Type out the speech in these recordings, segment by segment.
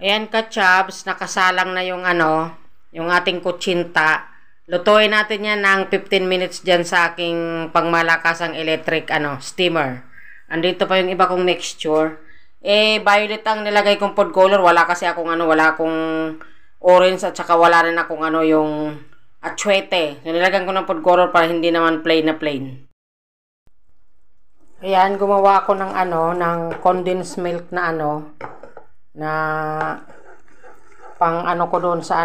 Ayan ka-chubs, nakasalang na yung yung ating kutsinta. Lutuin natin yan ng 15 minutes dyan sa aking pangmalakasang electric steamer. Andito pa yung iba kong mixture. Violet ang nilagay kong food color. Wala kasi akong wala akong orange at saka wala rin akong yung atsuete. Nilagyan ko ng food color para hindi naman plain na plain. Ayan, gumawa ako ng ng condensed milk na na pang ko doon sa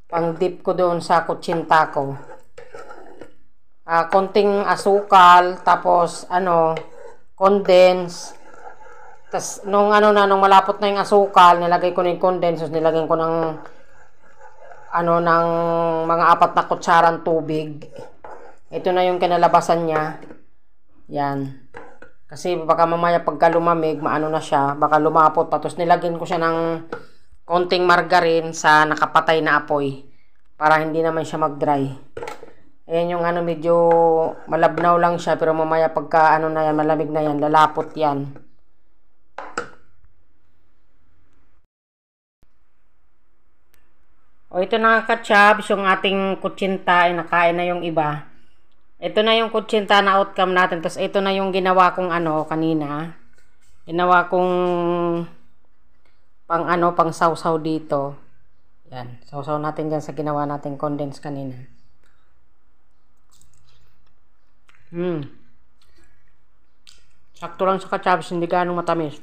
pang dip ko doon sa kutsinta ko. Konting asukal, tapos condense. Tas nung nung malapot na yung asukal, nilagay ko na yung condense, nilagyan ko ng ng mga 4 na kutsarang tubig. Ito na yung kinalabasan niya. Yan. Kasi baka mamaya pagka lumamig, na siya, baka lumapot pa. Tapos nilagyan ko siya ng konting margarine sa nakapatay na apoy para hindi naman siya mag-dry. Ayan yung medyo malabnaw lang siya, pero mamaya pagka na yan, malamig na yan, lalapot yan. O ito na ka-chubs, yung ating kutsinta ay nakain na yung iba. Ito na yung kutsinta na outcome natin. Tapos ito na yung ginawa kong kanina. Ginawa kong pang sausaw dito. Yan. Sausaw natin dyan sa ginawa natin condense kanina. Sakto lang sa ka-chubs, hindi ganong matamis.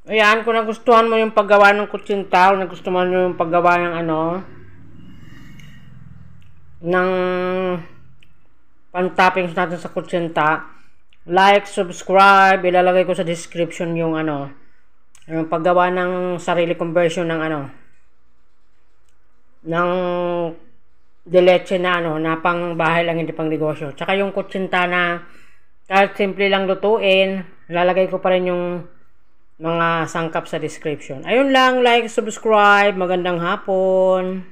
Ayan, kung nagustuhan mo yung paggawa ng kutsinta, kung nagustuhan mo yung paggawa ng ng pan-toppings natin sa kutsinta, like, subscribe, ilalagay ko sa description yung yung paggawa ng sarili kong version ng ng de leche na na pang bahay lang, hindi pang negosyo. Tsaka yung kutsinta na kahit simple lang lutuin, lalagay ko pa rin yung mga sangkap sa description. Ayun lang, like, subscribe, magandang hapon.